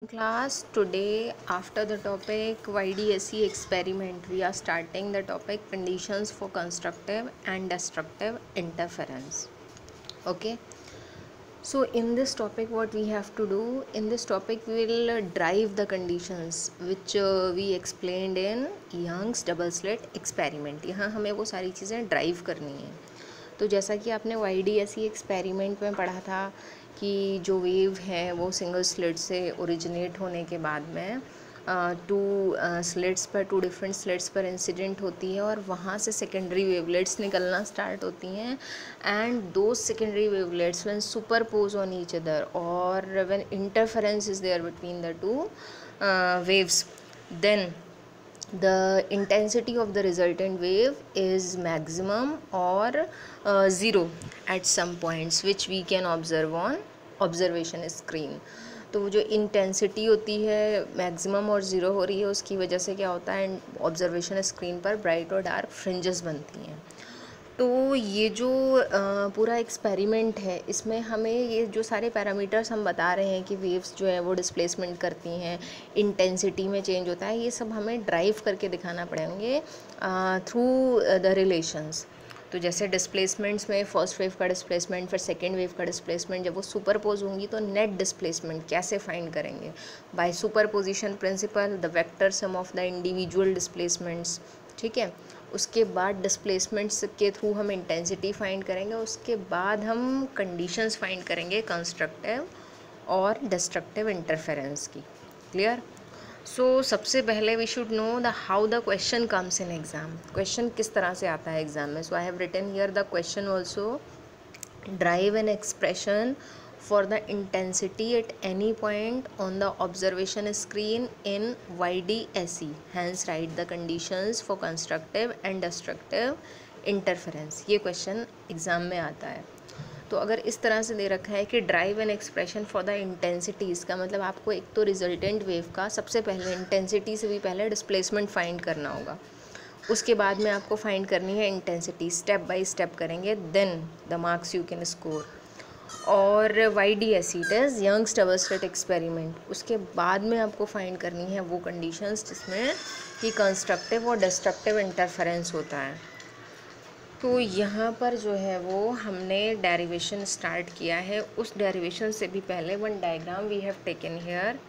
Class today after the topic YDSE experiment we are starting the topic conditions for constructive and destructive interference. Okay, so in this topic what we have to do, in this topic we will drive the conditions which we explained in Young's double slit experiment. यहाँ हमें वो सारी चीज़ें drive करनी है. तो जैसा कि आपने YDSE एक्सपेरिमेंट में पढ़ा था कि जो वेव है वो सिंगल स्लिट से ओरिजिनेट होने के बाद में टू डिफरेंट स्लिट्स पर इंसिडेंट होती है और वहाँ से सेकेंडरी वेवलेट्स निकलना स्टार्ट होती हैं एंड दो secondary wavelets when superpose on each other और when interference is there between the two waves, then the intensity of the resultant wave is maximum or zero at some points which we can observe on observation screen. तो वो जो intensity होती है maximum और zero हो रही है उसकी वजह से क्या होता है, ऑब्जर्वेशन स्क्रीन पर ब्राइट और डार्क फ्रिंजेस बनती हैं. तो ये जो पूरा एक्सपेरिमेंट है इसमें हमें ये जो सारे पैरामीटर्स हम बता रहे हैं कि वेव्स जो है वो डिस्प्लेसमेंट करती हैं, इंटेंसिटी में चेंज होता है, ये सब हमें ड्राइव करके दिखाना पड़ेंगे थ्रू द रिलेशंस. तो जैसे डिस्प्लेसमेंट्स में फर्स्ट वेव का डिस्प्लेसमेंट फिर सेकेंड वेव का डिस्प्लेसमेंट जब वो सुपरपोज होंगी तो नेट डिस्प्लेसमेंट कैसे फाइंड करेंगे, by superposition principle the vector sum of the individual displacements. ठीक है, उसके बाद डिस्प्लेसमेंट्स के थ्रू हम इंटेंसिटी फाइंड करेंगे, उसके बाद हम कंडीशंस फाइंड करेंगे कंस्ट्रक्टिव और डिस्ट्रक्टिव इंटरफेरेंस की. क्लियर? सो सबसे पहले we should know the how the question comes in exam. Question किस तरह से आता है एग्ज़ाम में. So I have written here the question also. Derive an expression for the intensity at any point on the observation screen in YDSE. Hence write the conditions for constructive and destructive interference. ये question exam में आता है. तो अगर इस तरह से दे रखा है कि drive an expression for the intensity, इसका मतलब आपको एक तो रिजल्टेंट वेव का सबसे पहले इंटेंसिटी से भी पहले डिस्प्लेसमेंट फाइंड करना होगा, उसके बाद में आपको फाइंड करनी है इंटेंसिटी. स्टेप बाय स्टेप करेंगे, then the marks you can score. और YDSE it is Young's double slit experiment. उसके बाद में आपको फाइंड करनी है वो कंडीशंस जिसमें कि कंस्ट्रक्टिव और डिस्ट्रक्टिव इंटरफेरेंस होता है. तो यहाँ पर जो है वो हमने डेरिवेशन स्टार्ट किया है. उस डेरिवेशन से भी पहले one diagram we have taken here.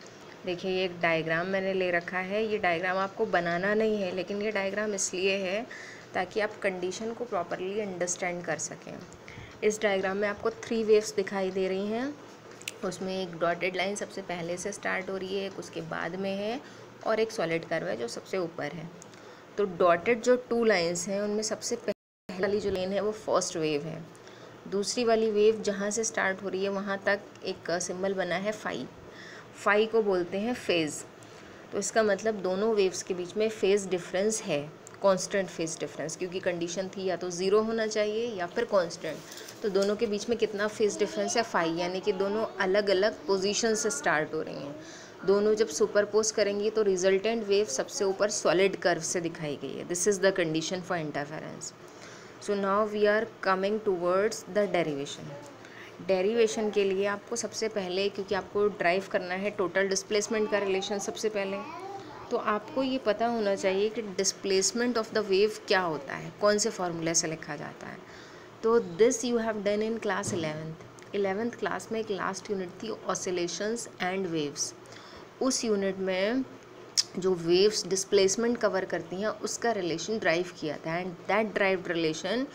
देखिए ये एक डायग्राम मैंने ले रखा है. ये डायग्राम आपको बनाना नहीं है, लेकिन ये डायग्राम इसलिए है ताकि आप कंडीशन को प्रॉपरली अंडरस्टैंड कर सकें. इस डायग्राम में आपको 3 वेव्स दिखाई दे रही हैं. उसमें एक डॉटेड लाइन सबसे पहले से स्टार्ट हो रही है, एक उसके बाद में है और एक सॉलिड कर्व है जो सबसे ऊपर है. तो डॉटेड जो 2 लाइंस हैं उनमें सबसे पहले वाली जो लाइन है वो फर्स्ट वेव है. दूसरी वाली वेव जहाँ से स्टार्ट हो रही है वहाँ तक एक सिंबल बना है फाई. फाई को बोलते हैं फेज़. तो इसका मतलब दोनों वेव्स के बीच में फेज़ डिफरेंस है, कांस्टेंट फेज डिफरेंस, क्योंकि कंडीशन थी या तो ज़ीरो होना चाहिए या फिर कांस्टेंट. तो दोनों के बीच में कितना फेज डिफरेंस है, फाई, यानी कि दोनों अलग अलग पोजीशन से स्टार्ट हो रही हैं. दोनों जब सुपरपोज करेंगी तो रिजल्टेंट वेव सबसे ऊपर सॉलिड कर्व से दिखाई गई है. This is the condition for interference. So now we are coming towards the derivation. Derivation के लिए आपको सबसे पहले, क्योंकि आपको ड्राइव करना है टोटल डिस्प्लेसमेंट का रिलेशन सबसे पहले, तो आपको ये पता होना चाहिए कि डिस्प्लेसमेंट ऑफ द वेव क्या होता है, कौन से फॉर्मूले से लिखा जाता है. तो this you have done in class 11th class में. एक लास्ट यूनिट थी ऑसिलेशंस एंड वेव्स. उस यूनिट में जो वेव्स डिस्प्लेसमेंट कवर करती हैं उसका रिलेशन ड्राइव किया था, and that derived relation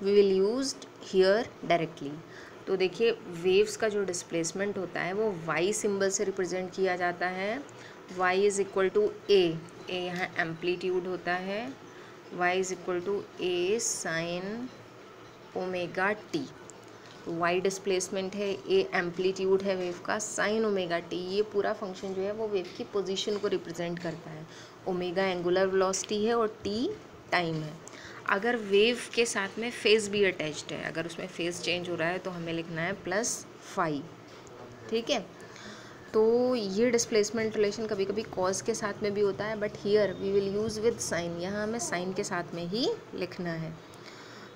we will used here directly. तो देखिए वेव्स का जो डिस्प्लेसमेंट होता है वो वाई सिंबल से रिप्रेजेंट किया जाता है. y is equal to A यहाँ एम्पलीट्यूड होता है. y is equal to A sine omega T. y displacement है, a एम्पलीट्यूड है वेव का, साइन ओमेगा टी. ये पूरा फंक्शन जो है वो वेव की पोजीशन को रिप्रेजेंट करता है. ओमेगा एंगुलर वेलोसिटी है और t टाइम है. अगर वेव के साथ में फेज़ भी अटैच्ड है, अगर उसमें फेज़ चेंज हो रहा है तो हमें लिखना है प्लस फाई. ठीक है, तो ये डिस्प्लेसमेंट रिलेशन कभी कभी कॉज के साथ में भी होता है, but here we will use with sine. यहाँ हमें साइन के साथ में ही लिखना है.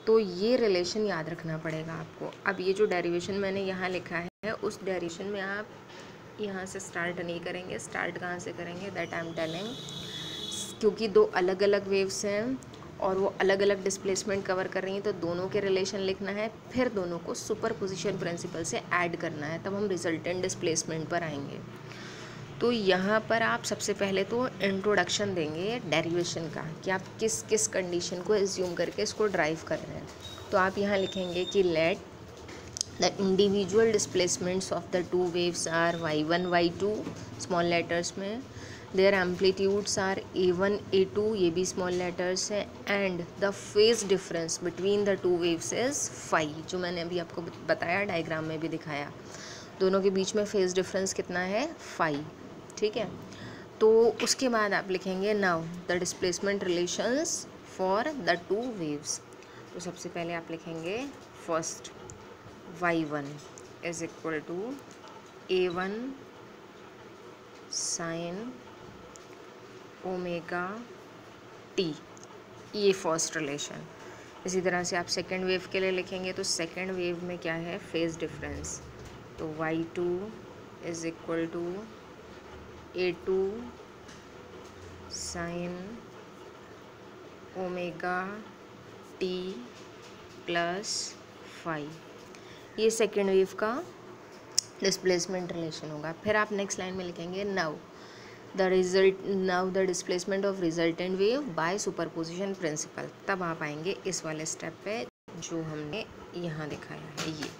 तो ये रिलेशन याद रखना पड़ेगा आपको. अब ये जो डेरिवेशन मैंने यहाँ लिखा है उस डेरिवेशन में आप यहाँ से स्टार्ट नहीं करेंगे। स्टार्ट कहाँ से करेंगे दैट आई एम टेलिंग, क्योंकि दो अलग अलग वेव्स हैं और वो अलग अलग डिस्प्लेसमेंट कवर कर रही हैं, तो दोनों के रिलेशन लिखना है, फिर दोनों को सुपरपोजिशन प्रिंसिपल से ऐड करना है, तब हम रिजल्टेंट डिस्प्लेसमेंट पर आएंगे। तो यहाँ पर आप सबसे पहले तो इंट्रोडक्शन देंगे डेरिवेशन का, कि आप किस किस कंडीशन को एज्यूम करके इसको ड्राइव कर रहे हैं। तो आप यहाँ लिखेंगे कि let the individual displacements of the two waves are y1 y2 small letters में, their amplitudes are a1 a2 ये भी स्मॉल लेटर्स है, and the phase difference between the two waves is phi, जो मैंने अभी आपको बताया, डायग्राम में भी दिखाया, दोनों के बीच में फेज डिफरेंस कितना है, फाई। ठीक है, तो उसके बाद आप लिखेंगे now the displacement relations for the two waves. तो सबसे पहले आप लिखेंगे first y1 is equal to a1 sine omega t, ये फर्स्ट रिलेशन। इसी तरह से आप सेकेंड वेव के लिए लिखेंगे, तो सेकेंड वेव में क्या है, फेज डिफरेंस, तो y2 is equal to a2 sine omega t plus phi, ये सेकेंड वेव का डिस्प्लेसमेंट रिलेशन होगा। फिर आप नेक्स्ट लाइन में लिखेंगे now the displacement of resultant wave by superposition principle, तब आप आएंगे इस वाले स्टेप पे जो हमने यहाँ दिखाया है, ये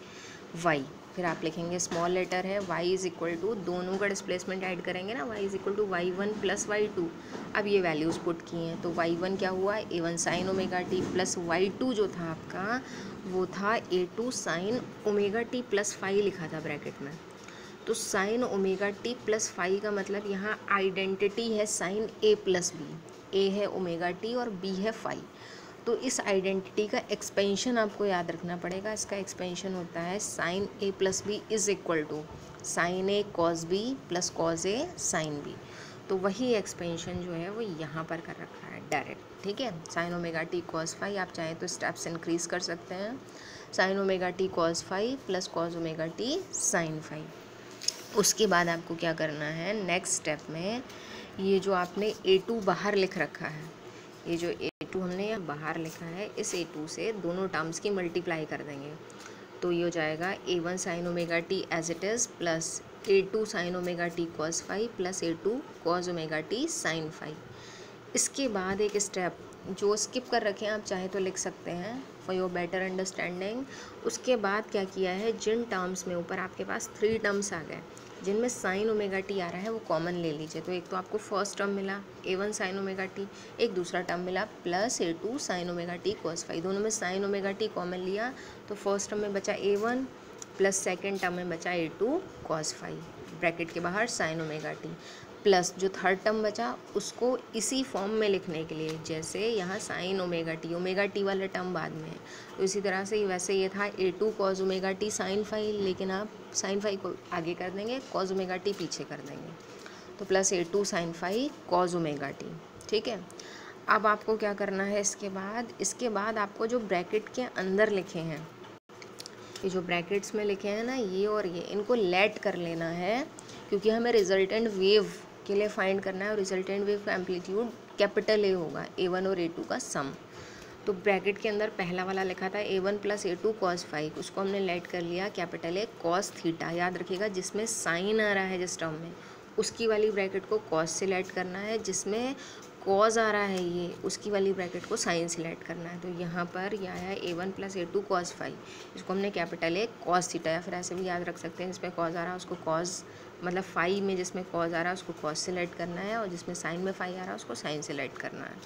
y। फिर आप लिखेंगे स्मॉल लेटर है y इज इक्वल टू, दोनों का डिस्प्लेसमेंट ऐड करेंगे ना, y is equal to y1 plus y2। अब ये वैल्यूज़ पुट की हैं, तो y1 क्या हुआ, a1 sine omega t plus y2 जो था आपका वो था a2 sine omega t plus phi लिखा था ब्रैकेट में। तो sine omega t plus phi का मतलब यहाँ आइडेंटिटी है sine a plus B, a है ओमेगा t और b है फाई। तो इस आइडेंटिटी का एक्सपेंशन आपको याद रखना पड़ेगा, इसका एक्सपेंशन होता है sine a plus B is equal to sine a cos b plus cos a sine b। तो वही एक्सपेंशन जो है वो यहाँ पर कर रखा है डायरेक्ट। ठीक है, sine omega T cos phi, आप चाहें तो स्टेप्स इंक्रीज कर सकते हैं, sine omega T cos phi plus cos omega T sine phi. उसके बाद आपको क्या करना है, नेक्स्ट स्टेप में ये जो आपने a2 बाहर लिख रखा है, ये जो a2 हमने यहाँ बाहर लिखा है, इस a2 से दोनों टर्म्स की मल्टीप्लाई कर देंगे, तो ये हो जाएगा a1 sine omega T as it is plus a2 sine omega T cos phi plus a2 cos omega T sine phi. इसके बाद एक स्टेप जो स्किप कर रखे हैं, आप चाहे तो लिख सकते हैं फॉर योर बेटर अंडरस्टैंडिंग। उसके बाद क्या किया है, जिन टर्म्स में ऊपर आपके पास 3 टर्म्स आ गए जिनमें साइन ओमेगा टी आ रहा है वो कॉमन ले लीजिए। तो एक तो आपको फर्स्ट टर्म मिला a1 साइन ओमेगा टी, एक दूसरा टर्म मिला plus a2 sine omega T cos phi, दोनों में साइन ओमेगा टी कॉमन लिया, तो फर्स्ट टर्म में बचा a1 प्लस सेकेंड टर्म में बचा a2 कॉस फाई, ब्रैकेट के बाहर साइन ओमेगा टी, प्लस जो थर्ड टर्म बचा उसको इसी फॉर्म में लिखने के लिए, जैसे यहाँ साइन ओमेगा टी वाला टर्म बाद में है, तो इसी तरह से वैसे ये था a2 cos omega T sine phi, लेकिन आप साइन फाई को आगे कर देंगे, कॉस ओमेगा टी पीछे कर देंगे, तो plus a2 sine phi cos omega T. ठीक है, अब आपको क्या करना है, इसके बाद आपको जो ब्रैकेट के अंदर लिखे हैं, ये जो ब्रैकेट्स में लिखे हैं ना, ये और ये, इनको लेट कर लेना है, क्योंकि हमें रिजल्टेंट वेव के लिए फाइंड करना है और रिजल्टेंट वेव का एम्पलीट्यूड कैपिटल A होगा, a1 और a2 का सम। तो ब्रैकेट के अंदर पहला वाला लिखा था a1 plus a2 cos phi, उसको हमने लेट कर लिया कैपिटल A कॉस थीटा। याद रखिएगा जिसमें साइन आ रहा है जिस टर्म में, उसकी वाली ब्रैकेट को कॉस से लेट करना है, जिसमें कॉज आ रहा है ये, उसकी वाली ब्रैकेट को साइन से लेट करना है। तो यहाँ पर यह आया a1 plus a2 cos phi, इसको हमने कैपिटल A कॉस थीटा, या फिर ऐसे भी याद रख सकते हैं, जिसमें कॉज आ रहा है उसको कॉज, मतलब फाई में जिसमें कॉज आ रहा है उसको कॉस से लेट करना है, और जिसमें साइन में फाई आ रहा है उसको साइन से लेट करना है।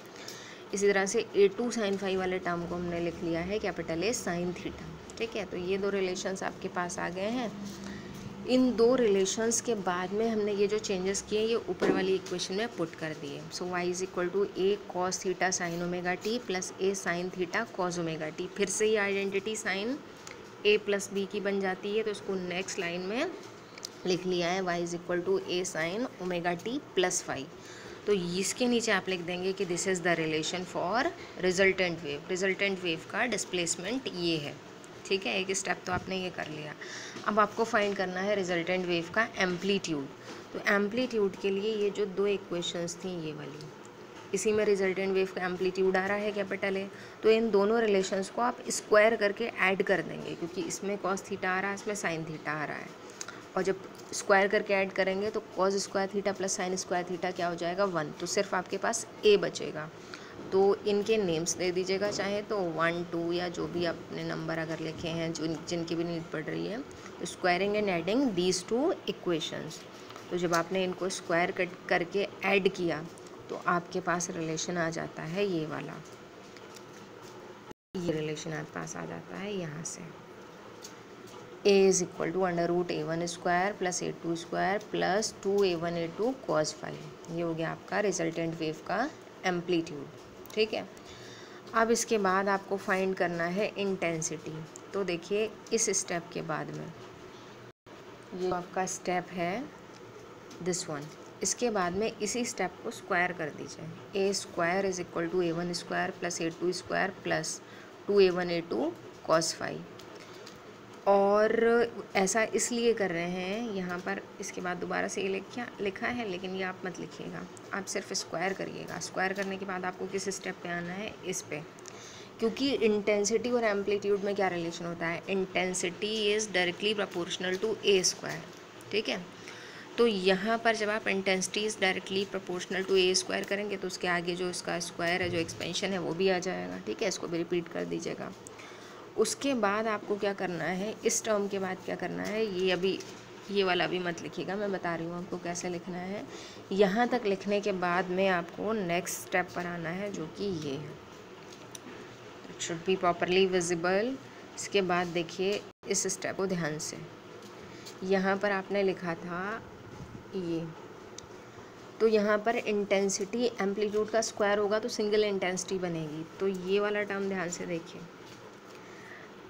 इसी तरह से a2 साइन फाई वाले टर्म को हमने लिख लिया है कैपिटल A साइन थीटा। ठीक है, तो ये दो रिलेशंस आपके पास आ गए हैं। इन दो रिलेशंस के बाद में हमने ये जो चेंजेस किए ये ऊपर वाली इक्वेशन में पुट कर दिए। So y is equal to a cos theta sine omega t plus a sine theta cos omega t. फिर से ये identity sine a plus b की बन जाती है, तो इसको नेक्स्ट लाइन में लिख लिया है y is equal to a sine omega t plus phi. तो इसके नीचे आप लिख देंगे कि this is the relation for resultant wave. Resultant wave का डिस्प्लेसमेंट ये है। ठीक है, एक स्टेप तो आपने ये कर लिया। अब आपको फाइंड करना है रिजल्टेंट वेव का एम्पलीट्यूड। तो एम्पलीट्यूड के लिए ये जो दो इक्वेशंस थी ये वाली, इसी में रिजल्टेंट वेव का एम्पलीट्यूड आ रहा है कैपिटल ए, तो इन दोनों रिलेशंस को आप स्क्वायर करके ऐड कर देंगे, क्योंकि इसमें कॉस थीटा आ रहा है, इसमें साइन थीटा आ रहा है, और जब स्क्वायर करके ऐड करेंगे तो cos square theta plus sine square theta क्या हो जाएगा 1, तो सिर्फ आपके पास ए बचेगा। तो इनके नेम्स दे दीजिएगा, चाहे तो 1 2 या जो भी आपने नंबर अगर लिखे हैं जो जिनकी भी नीड पड़ रही है। तो squaring and adding these two equations, तो जब आपने इनको स्क्वायर करके ऐड किया तो आपके पास रिलेशन आ जाता है ये वाला, ये रिलेशन आपके पास आ जाता है यहाँ से, a is equal to √a1 square plus a2 square plus 2a1 a2 cos phi. ये हो गया आपका रिजल्टेंट वेव का एम्पलीट्यूड। ठीक है, अब इसके बाद आपको फाइंड करना है इंटेंसिटी। तो देखिए इस स्टेप के बाद में ये आपका स्टेप है दिस वन, इसके बाद में इसी स्टेप को स्क्वायर कर दीजिए। a square is equal to a1 square plus a2 square plus 2a1 a2 cos phi. और ऐसा इसलिए कर रहे हैं यहाँ पर, इसके बाद दोबारा से ये लिखा है, लेकिन ये आप मत लिखिएगा, आप सिर्फ स्क्वायर करिएगा। स्क्वायर करने के बाद आपको किस स्टेप पे आना है, इस पे, क्योंकि इंटेंसिटी और एम्पलीट्यूड में क्या रिलेशन होता है, intensity is directly proportional to a square. ठीक है, तो यहाँ पर जब आप intensity is directly proportional to a square करेंगे तो उसके आगे जो इसका स्क्वायर है, जो एक्सपेंशन है, वो भी आ जाएगा। ठीक है, इसको भी रिपीट कर दीजिएगा। उसके बाद आपको क्या करना है, इस टर्म के बाद क्या करना है, ये अभी ये वाला भी मत लिखिएगा, मैं बता रही हूँ आपको कैसे लिखना है। यहाँ तक लिखने के बाद में आपको नेक्स्ट स्टेप पर आना है, जो कि ये है, it should be properly visible. इसके बाद देखिए इस स्टेप को ध्यान से, यहाँ पर आपने लिखा था ये, तो यहाँ पर इंटेंसिटी एम्पलीट्यूड का स्क्वायर होगा तो सिंगल इंटेंसिटी बनेगी। तो ये वाला टर्म ध्यान से देखिए,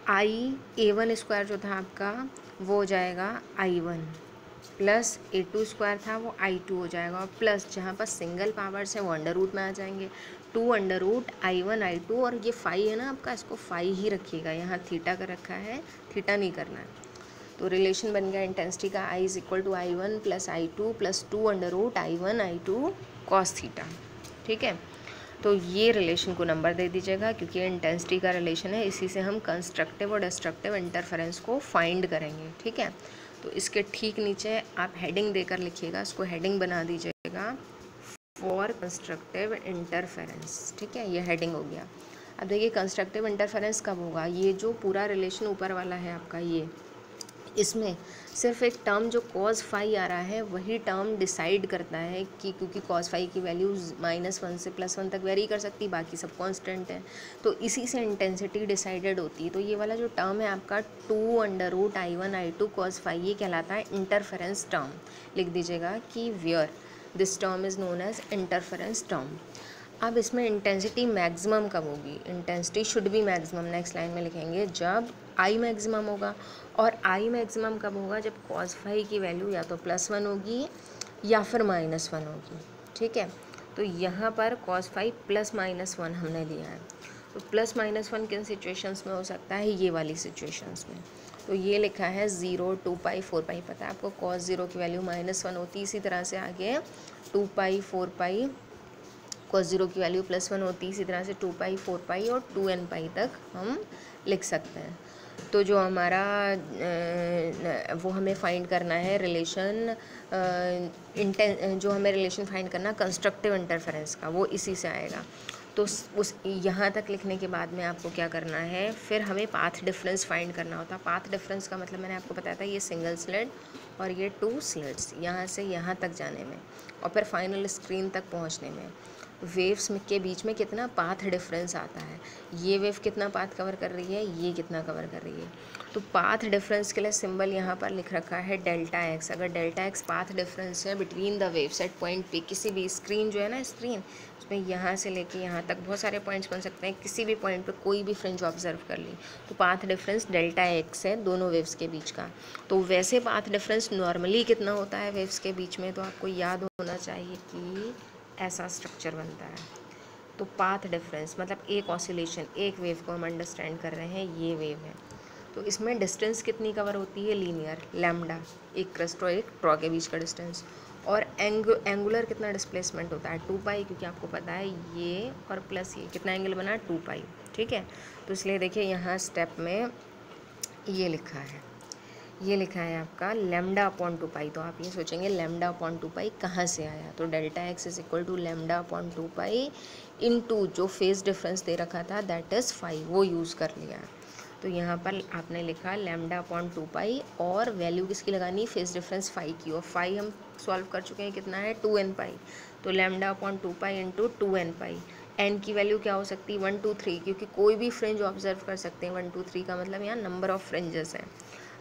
a1 स्क्वायर जो था आपका वो हो जाएगा i1 प्लस a2 स्क्वायर था वो i2 हो जाएगा, और प्लस जहाँ पर सिंगल पावर्स है वो अंडर रूट में आ जाएंगे, 2 अंडर रूट i1 i2, और ये फाई है ना आपका, इसको फाई ही रखिएगा, यहाँ थीटा का रखा है, थीटा नहीं करना है। तो रिलेशन बन गया इंटेंसिटी का, i is equal to i1 plus i2 plus 2 under root i1 i2 cos theta. ठीक है, तो ये रिलेशन को नंबर दे दीजिएगा, क्योंकि इंटेंसिटी का रिलेशन है, इसी से हम कंस्ट्रक्टिव और डिस्ट्रक्टिव इंटरफेरेंस को फाइंड करेंगे। ठीक है, तो इसके ठीक नीचे आप हेडिंग देकर लिखिएगा, इसको हेडिंग बना दीजिएगा फॉर कंस्ट्रक्टिव इंटरफेरेंस। ठीक है, ये हेडिंग हो गया। अब देखिए कंस्ट्रक्टिव इंटरफेरेंस कब होगा, ये जो पूरा रिलेशन ऊपर वाला है आपका, ये इसमें सिर्फ एक टर्म जो cos फाई आ रहा है वही टर्म डिसाइड करता है कि, क्योंकि cos फाई की वैल्यूज़ -1 से +1 तक वेरी कर सकती, बाकी सब कांस्टेंट है, तो इसी से इंटेंसिटी डिसाइडेड होती है। तो ये वाला जो टर्म है आपका 2 under root i1 i2 cos phi, ये कहलाता है इंटरफेरेंस टर्म। लिख दीजिएगा कि where this term is known as interference term. अब इसमें इंटेंसिटी मैक्सिमम कब होगी, intensity should be maximum, next line में लिखेंगे, जब आई मैक्सिमम होगा। और आई मैक्सिमम कब होगा, जब cos फाई की वैल्यू या तो +1 होगी या फिर -1 होगी। ठीक है, तो यहाँ पर cos फाई +-1 हमने दिया है, तो +-1 किन सिचुएशंस में हो सकता है, ये वाली सिचुएशंस में। तो ये लिखा है 0 2 पाई 4 पाई, पता है आपको cos 0 की वैल्यू -1 होती है, इसी तरह से आगे 2 पाई 4 पाई cos 0 की वैल्यू +1 होती है, इसी तरह से 2 पाई 4 पाई और 2n पाई तक हम लिख सकते हैं। तो जो हमारा वो हमें फाइंड करना है रिलेशन, जो हमें रिलेशन फाइंड करना कंस्ट्रक्टिव इंटरफेरेंस का, वो इसी से आएगा। तो उस यहाँ तक लिखने के बाद में आपको क्या करना है, फिर हमें पाथ डिफरेंस फाइंड करना होता है। पाथ डिफरेंस का मतलब मैंने आपको बताया था, ये सिंगल स्लिट और ये 2 स्लिट्स, यहाँ से यहाँ तक जाने में और फिर फाइनल स्क्रीन तक पहुँचने में वेव्स के बीच में कितना पाथ डिफरेंस आता है, ये वेव कितना पाथ कवर कर रही है, ये कितना कवर कर रही है। तो पाथ डिफरेंस के लिए सिंबल यहाँ पर लिख रखा है ΔX। अगर ΔX पाथ डिफरेंस है between the waves at point पे, किसी भी स्क्रीन जो है ना, स्क्रीन उसमें यहाँ से लेके यहाँ तक बहुत सारे पॉइंट्स बन सकते हैं, किसी भी पॉइंट पे कोई भी फ्रिंज ऑब्जर्व कर ली, तो पाथ डिफरेंस ΔX है दोनों वेव्स के बीच का। तो वैसे पाथ डिफरेंस नॉर्मली कितना होता है वेव्स के बीच में, तो आपको याद होना चाहिए कि ऐसा स्ट्रक्चर बनता है। तो पाथ डिफरेंस मतलब एक ऑसिलेशन, एक वेव को हम अंडरस्टैंड कर रहे हैं, ये वेव है, तो इसमें डिस्टेंस कितनी कवर होती है, लीनियर, लैम्डा, एक क्रस्ट और एक ड्रॉ के बीच का डिस्टेंस। और एंगुलर कितना डिस्प्लेसमेंट होता है, 2 पाई, क्योंकि आपको पता है ये और प्लस ये कितना एंगल बना, 2 पाई, ठीक है। तो इसलिए देखिए यहाँ स्टेप में ये लिखा है, ये लिखा है आपका लैम्डा अपॉन 2 पाई। तो आप ये सोचेंगे लैम्डा अपॉन 2 पाई कहाँ से आया, तो delta x is equal to lambda upon 2 pi into जो फेज डिफरेंस दे रखा था दैट इज़ 5, वो यूज़ कर लिया। तो यहाँ पर आपने लिखा लैम्डा अपॉन 2 पाई और वैल्यू किसकी लगानी, फेज डिफरेंस 5 की, और 5 हम सॉल्व कर चुके हैं, कितना है 2n पाई। तो lambda upon 2 pi into 2n पाई, एन की वैल्यू क्या हो सकती है 1 2 3, क्योंकि कोई भी फ्रिंज ऑब्जर्व कर सकते हैं, 1 2 3 का मतलब यहाँ नंबर ऑफ फ्रिंजेस हैं।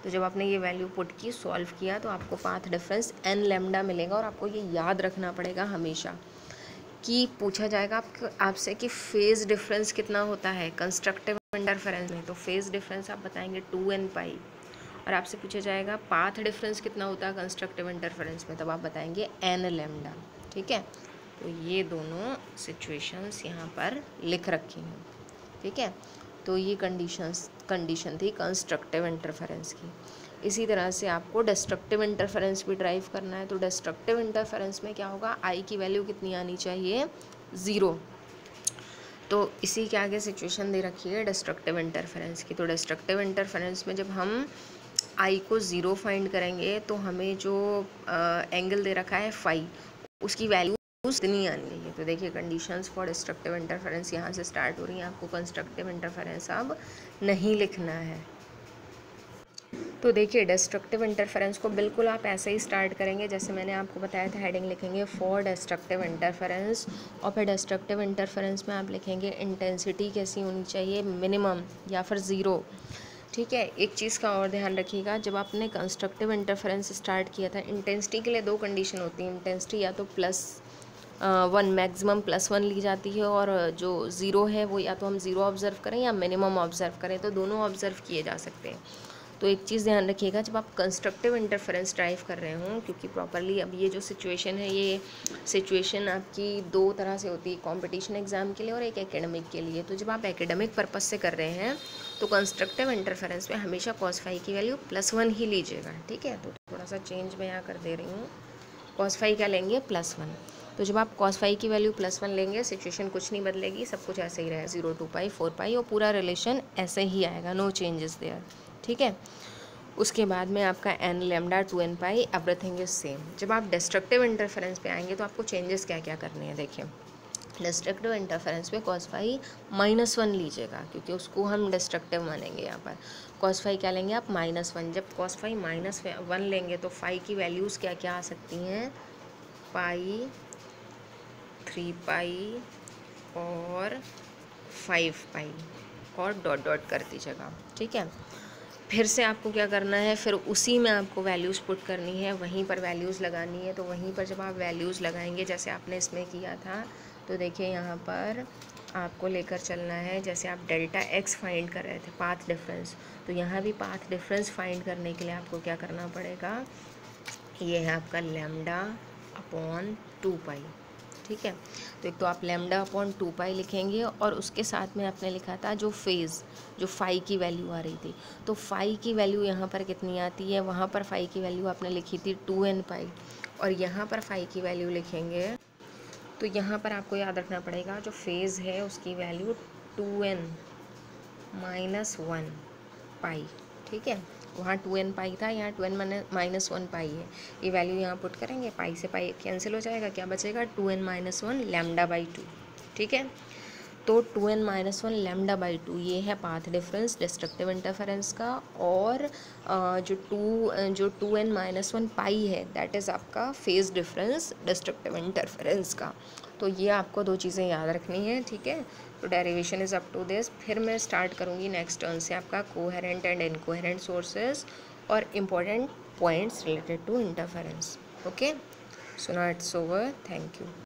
तो जब आपने ये वैल्यू पुट की, सॉल्व किया, तो आपको पाथ डिफरेंस n लैम्डा मिलेगा। और आपको ये याद रखना पड़ेगा हमेशा कि पूछा जाएगा आपसे कि फेज़ डिफरेंस कितना होता है कंस्ट्रक्टिव इंटरफेरेंस में, तो फेज़ डिफरेंस आप बताएंगे 2n पाई। और आपसे पूछा जाएगा पाथ डिफरेंस कितना होता है कंस्ट्रक्टिव इंटरफेरेंस में, तब आप बताएंगे n लैम्डा, ठीक है। तो ये दोनों सिचुएशंस यहाँ पर लिख रखी हैं, ठीक है। तो ये कंडीशन थी कंस्ट्रक्टिव इंटरफेरेंस की। इसी तरह से आपको डिस्ट्रक्टिव इंटरफेरेंस भी ड्राइव करना है। तो डिस्ट्रक्टिव इंटरफेरेंस में क्या होगा, आई की वैल्यू कितनी आनी चाहिए, 0। तो इसी के आगे सिचुएशन दे रखी है डिस्ट्रक्टिव इंटरफेरेंस की। तो डिस्ट्रक्टिव इंटरफेरेंस में जब हम आई को 0 फाइंड करेंगे तो हमें जो एंगल दे रखा है फाई, उसकी वैल्यू इतनी आनी चाहिए। तो देखिए कंडीशंस फॉर डिस्ट्रक्टिव इंटरफेरेंस यहाँ से स्टार्ट हो रही हैं। आपको कंस्ट्रक्टिव इंटरफेरेंस अब नहीं लिखना है। तो देखिए डिस्ट्रक्टिव इंटरफेरेंस को बिल्कुल आप ऐसे ही स्टार्ट करेंगे जैसे मैंने आपको बताया था, हेडिंग लिखेंगे फॉर डिस्ट्रक्टिव इंटरफेरेंस, और फिर डिस्ट्रक्टिव इंटरफेरेंस में आप लिखेंगे इंटेंसिटी कैसी होनी चाहिए, मिनिमम या फिर 0, ठीक है। एक चीज़ का और ध्यान रखिएगा, जब आपने कंस्ट्रक्टिव इंटरफेरेंस स्टार्ट किया था, इंटेंसिटी के लिए 2 कंडीशन होती हैं। इंटेंसिटी या तो +1 मैक्सिमम +1 ली जाती है, और जो 0 है वो या तो हम 0 ऑब्जर्व करें या मिनिमम ऑब्जर्व करें, तो दोनों ऑब्जर्व किए जा सकते हैं। तो एक चीज़ ध्यान रखिएगा, जब आप कंस्ट्रक्टिव इंटरफेरेंस ड्राइव कर रहे हों, क्योंकि प्रॉपरली अब ये जो सिचुएशन है, ये सिचुएशन आपकी 2 तरह से होती है, कॉम्पिटिशन एग्जाम के लिए और एक एकेडमिक के लिए। तो जब आप एकेडमिक पर्पस से कर रहे हैं तो कंस्ट्रक्टिव इंटरफेरेंस में हमेशा cos फाई की वैल्यू +1 ही लीजिएगा, ठीक है। तो थोड़ा सा चेंज मैं यहाँ कर दे रही हूँ, cos फाई क्या लेंगे, +1। तो जब आप cos फाई की वैल्यू +1 लेंगे, सिचुएशन कुछ नहीं बदलेगी, सब कुछ ऐसे ही रहेगा, 0 2 पाई 4 पाई, और पूरा रिलेशन ऐसे ही आएगा, नो चेंजेस देयर, ठीक है। उसके बाद में आपका n lambda 2n pi, everything is same. जब आप डिस्ट्रक्टिव इंटरफेरेंस पे आएंगे तो आपको चेंजेस क्या क्या करने हैं, देखिए डिस्ट्रक्टिव इंटरफेरेंस में cos फाई -1 लीजिएगा, क्योंकि उसको हम डिस्ट्रक्टिव मानेंगे यहाँ पर। cos फाई क्या लेंगे आप, -1। जब cos फाई -1 लेंगे तो फाई की वैल्यूज़ क्या क्या आ सकती हैं, पाई, 3 पाई और 5 पाई, और डॉट डॉट कर दीजिएगा, ठीक है। फिर से आपको क्या करना है, फिर उसी में आपको वैल्यूज़ पुट करनी है, वहीं पर वैल्यूज़ लगानी है। तो वहीं पर जब आप वैल्यूज़ लगाएंगे जैसे आपने इसमें किया था, तो देखिए यहाँ पर आपको लेकर चलना है, जैसे आप डेल्टा एक्स फाइंड कर रहे थे पाथ डिफरेंस, तो यहाँ भी पाथ डिफरेंस फाइंड करने के लिए आपको क्या करना पड़ेगा, ये है आपका लैम्डा अपॉन 2 पाई, ठीक है। तो एक तो आप लैम्डा अपॉन 2 पाई लिखेंगे, और उसके साथ में आपने लिखा था जो फेज़, जो फाई की वैल्यू आ रही थी, तो फाई की वैल्यू यहाँ पर कितनी आती है, वहाँ पर फाई की वैल्यू आपने लिखी थी 2n पाई, और यहाँ पर फाई की वैल्यू लिखेंगे। तो यहाँ पर आपको याद रखना पड़ेगा जो फेज़ है उसकी वैल्यू 2n -1 पाई, ठीक है। वहाँ 2n पाई था, यहाँ 2n -1 पाई है। ये वैल्यू यहाँ पुट करेंगे, पाई से पाई कैंसिल हो जाएगा, क्या बचेगा 2n -1 लैम्डा बाई 2, ठीक है। तो 2n -1 लैम्डा बाई 2 ये है पाथ डिफरेंस डिस्ट्रक्टिव इंटरफेरेंस का, और जो 2n -1 पाई है दैट इज़ आपका फेज़ डिफरेंस डिस्ट्रक्टिव इंटरफेरेंस का। तो ये आपको 2 चीज़ें याद रखनी है, ठीक है। तो derivation is up to this. फिर मैं स्टार्ट करूँगी नेक्स्ट टर्न से आपका कोहेरेंट एंड इनकोहेरेंट सोर्सेज और important points related to interference. Okay, so now it's over, thank you.